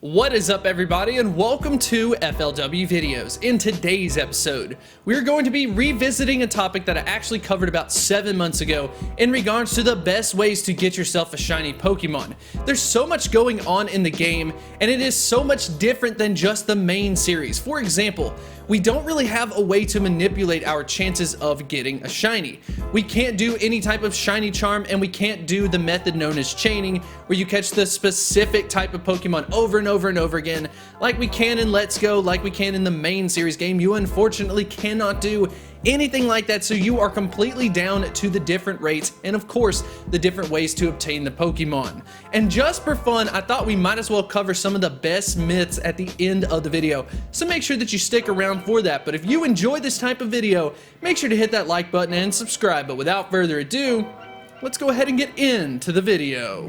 What is up, everybody, and welcome to FLW Videos. In today's episode, we're going to be revisiting a topic that I actually covered about 7 months ago in regards to the best ways to get yourself a shiny Pokemon. There's so much going on in the game, and it is so much different than just the main series. For example, we don't really have a way to manipulate our chances of getting a shiny. We can't do any type of shiny charm, and we can't do the method known as chaining, where you catch the specific type of Pokemon over and over and over again, like we can in Let's Go, like we can in the main series game. You unfortunately cannot do anything like that, so you are completely down to the different rates and of course the different ways to obtain the Pokemon. And just for fun, I thought we might as well cover some of the best myths at the end of the video, so make sure that you stick around for that. But if you enjoy this type of video, make sure to hit that like button and subscribe. But without further ado, let's go ahead and get into the video.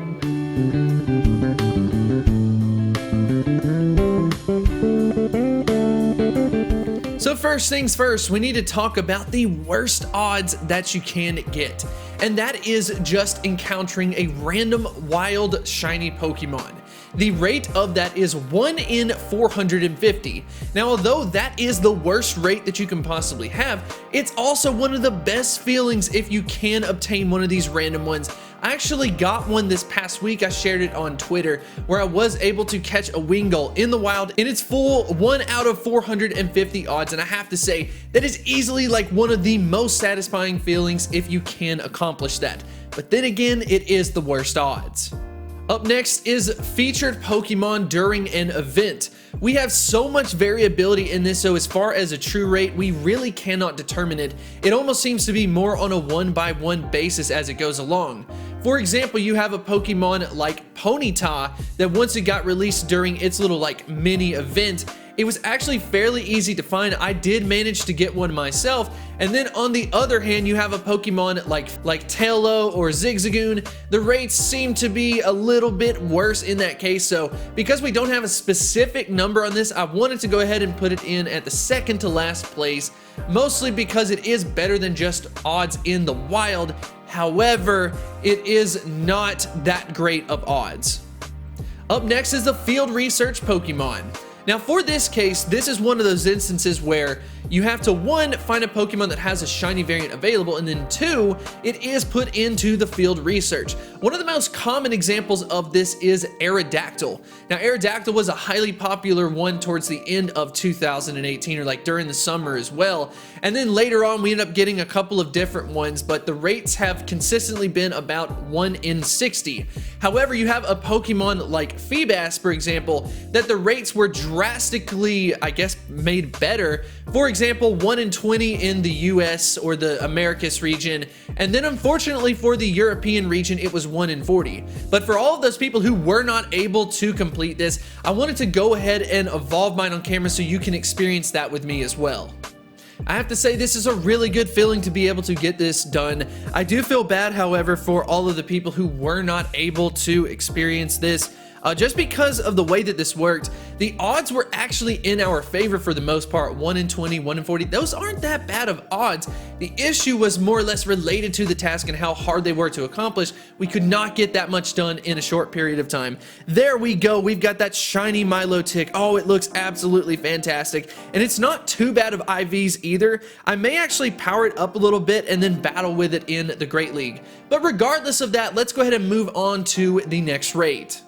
So first things first, we need to talk about the worst odds that you can get, and that is just encountering a random wild shiny Pokemon. The rate of that is 1 in 450. Now, although that is the worst rate that you can possibly have, it's also one of the best feelings if you can obtain one of these random ones. I actually got one this past week. I shared it on Twitter where I was able to catch a Wingull in the wild in its full 1 out of 450 odds, and I have to say that is easily like one of the most satisfying feelings if you can accomplish that. But then again, it is the worst odds. Up next is featured Pokemon during an event. We have so much variability in this, so as far as a true rate, we really cannot determine it. It almost seems to be more on a one-by-one basis as it goes along. For example, you have a Pokemon like Ponyta that once it got released during its little mini event, it was actually fairly easy to find. I did manage to get one myself. And then on the other hand, you have a Pokemon like Tailo or Zigzagoon. The rates seem to be a little bit worse in that case. So because we don't have a specific number on this, I wanted to go ahead and put it in at the second to last place, mostly because it is better than just odds in the wild. However, it is not that great of odds. Up next is the field research Pokemon. Now for this case, this is one of those instances where you have to, 1, find a Pokemon that has a shiny variant available, and then 2, it is put into the field research. One of the most common examples of this is Aerodactyl. Now Aerodactyl was a highly popular one towards the end of 2018, or during the summer as well. And then later on we ended up getting a couple of different ones, but the rates have consistently been about 1 in 60. However, you have a Pokemon like Feebas, for example, that the rates were drastically, I guess, made better. For example, 1 in 20 in the US or the Americas region, and then unfortunately for the European region, it was 1 in 40. But for all of those people who were not able to complete this, I wanted to go ahead and evolve mine on camera so you can experience that with me as well. I have to say, this is a really good feeling to be able to get this done. I do feel bad, however, for all of the people who were not able to experience this. Just because of the way that this worked, the odds were actually in our favor for the most part. 1 in 20, 1 in 40, those aren't that bad of odds. The issue was more or less related to the task and how hard they were to accomplish. We could not get that much done in a short period of time. There we go, we've got that shiny Milotic. Oh, it looks absolutely fantastic, and it's not too bad of IVs either. I may actually power it up a little bit and then battle with it in the Great League. But regardless of that, let's go ahead and move on to the next rate.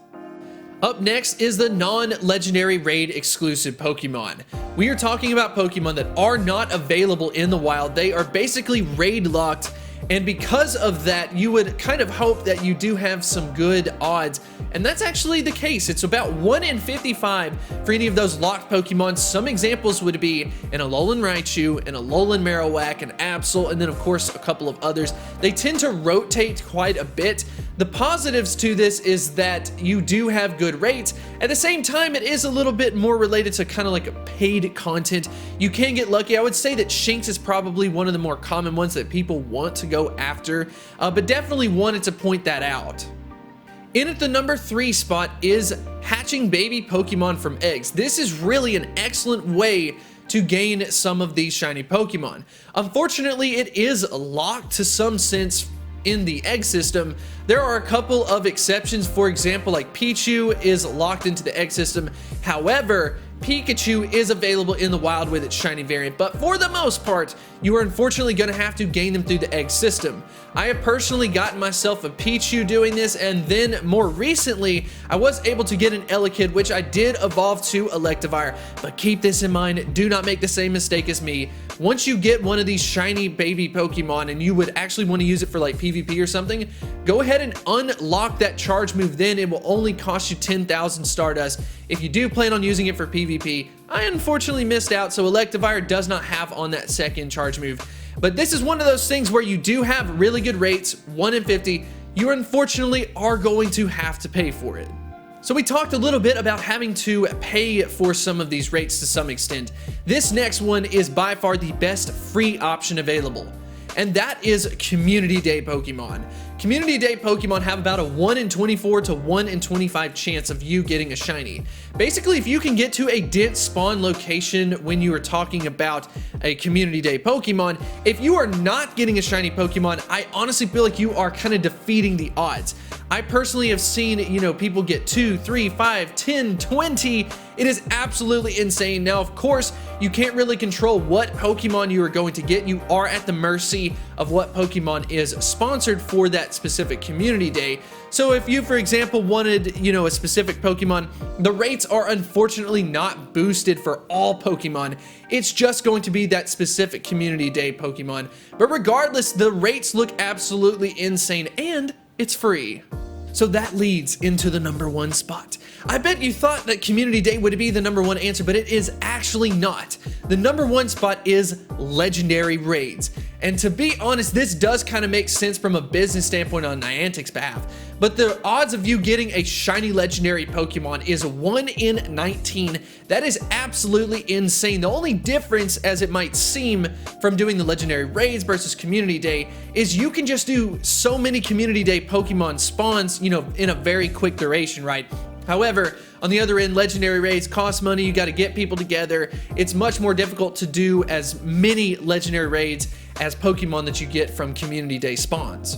Up next is the non-legendary raid exclusive Pokemon. We are talking about Pokemon that are not available in the wild. They are basically raid locked, and because of that, you would kind of hope that you do have some good odds, and that's actually the case. It's about 1 in 55 for any of those locked Pokemon. Some examples would be an Alolan Raichu, an Alolan Marowak, an Absol, and then of course a couple of others. They tend to rotate quite a bit. The positives to this is that you do have good rates. At the same time, it is a little bit more related to kind of like paid content. You can get lucky. I would say that Shinx is probably one of the more common ones that people want to go after, but definitely wanted to point that out. In at the number 3 spot is hatching baby Pokemon from eggs. This is really an excellent way to gain some of these shiny Pokemon. Unfortunately, it is locked to some sense in the egg system. There are a couple of exceptions. For example, like Pichu is locked into the egg system. However, Pikachu is available in the wild with its shiny variant, but for the most part, you are unfortunately going to have to gain them through the egg system. I have personally gotten myself a Pichu doing this, and then more recently, I was able to get an Elekid, which I did evolve to Electivire, but keep this in mind, do not make the same mistake as me. Once you get one of these shiny baby Pokemon and you would actually want to use it for like PvP or something, go ahead and unlock that charge move. Then it will only cost you 10,000 Stardust. If you do plan on using it for PvP, I unfortunately missed out, so Electivire does not have on that second charge move. But this is one of those things where you do have really good rates, 1 in 50. You unfortunately are going to have to pay for it. So we talked a little bit about having to pay for some of these rates to some extent. This next one is by far the best free option available, and that is Community Day Pokemon. Community Day Pokemon have about a 1 in 24 to 1 in 25 chance of you getting a shiny. Basically, if you can get to a dense spawn location when you are talking about a Community Day Pokemon, if you are not getting a shiny Pokemon, I honestly feel like you are kind of defeating the odds. I personally have seen, people get 2, 3, 5, 10, 20. It is absolutely insane. Now, of course, you can't really control what Pokemon you are going to get. You are at the mercy of what Pokemon is sponsored for that specific Community Day. So if you, for example, wanted, a specific Pokemon, the rates are unfortunately not boosted for all Pokemon. It's just going to be that specific Community Day Pokemon. But regardless, the rates look absolutely insane, and it's free. So that leads into the number 1 spot. I bet you thought that Community Day would be the number 1 answer, but it is actually not. The number 1 spot is Legendary Raids. And to be honest, this does kind of make sense from a business standpoint on Niantic's behalf. But the odds of you getting a shiny legendary Pokemon is 1 in 19. That is absolutely insane. The only difference, as it might seem, from doing the Legendary Raids versus Community Day is you can just do so many Community Day Pokemon spawns, in a very quick duration, right? However, on the other end, Legendary Raids cost money. You got to get people together. It's much more difficult to do as many Legendary Raids as Pokemon that you get from Community Day spawns.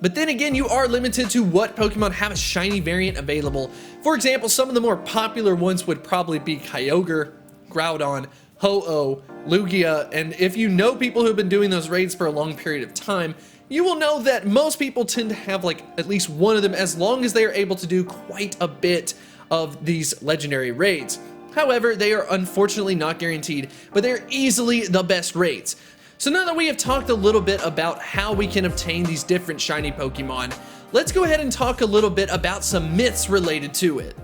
But then again, you are limited to what Pokemon have a shiny variant available. For example, some of the more popular ones would probably be Kyogre, Groudon, Ho-Oh, Lugia, and if you know people who have been doing those raids for a long period of time, you will know that most people tend to have like at least one of them as long as they are able to do quite a bit of these legendary raids. However, they are unfortunately not guaranteed, but they're easily the best raids. So now that we have talked a little bit about how we can obtain these different shiny Pokemon, let's go ahead and talk a little bit about some myths related to it.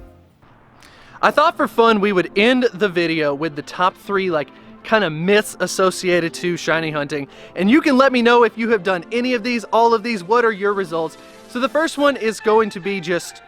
I thought for fun we would end the video with the top 3 kind of myths associated to shiny hunting, and you can let me know if you have done any of these, all of these, what are your results. So the first one is going to be just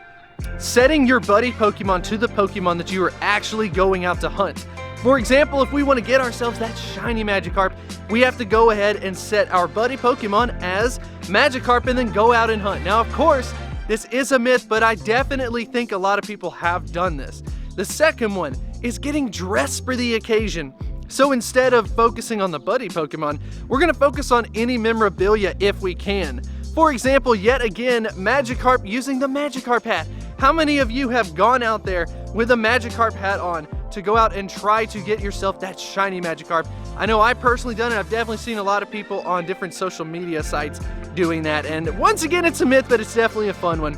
setting your buddy Pokemon to the Pokemon that you are actually going out to hunt. For example, if we want to get ourselves that shiny Magikarp, we have to go ahead and set our buddy Pokemon as Magikarp and then go out and hunt. Now, of course, this is a myth, but I definitely think a lot of people have done this. The second one is getting dressed for the occasion. So instead of focusing on the buddy Pokemon, we're going to focus on any memorabilia if we can. For example, yet again, Magikarp using the Magikarp hat. How many of you have gone out there with a Magikarp hat on to go out and try to get yourself that shiny Magikarp? I know I personally done it. I've definitely seen a lot of people on different social media sites doing that. And once again, it's a myth, but it's definitely a fun one.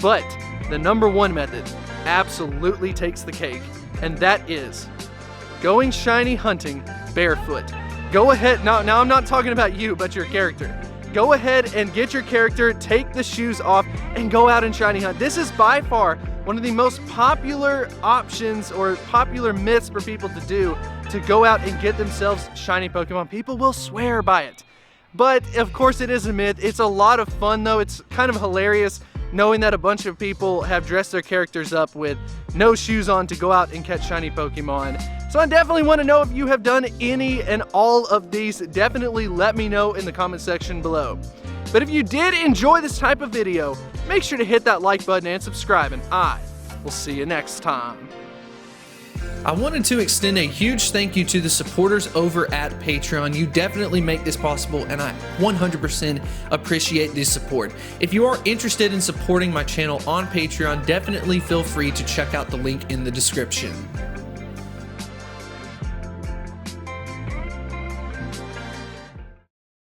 But the number 1 method absolutely takes the cake, and that is going shiny hunting barefoot. Go ahead, now I'm not talking about you, but your character. Go ahead and get your character, take the shoes off, and go out and shiny hunt. This is by far one of the most popular options or popular myths for people to do, to go out and get themselves shiny Pokemon. People will swear by it. But of course it is a myth. It's a lot of fun though. It's kind of hilarious knowing that a bunch of people have dressed their characters up with no shoes on to go out and catch shiny Pokemon. So I definitely want to know if you have done any and all of these. Definitely let me know in the comment section below. But if you did enjoy this type of video, make sure to hit that like button and subscribe, and I will see you next time. I wanted to extend a huge thank you to the supporters over at Patreon. You definitely make this possible, and I 100% appreciate this support. If you are interested in supporting my channel on Patreon, definitely feel free to check out the link in the description.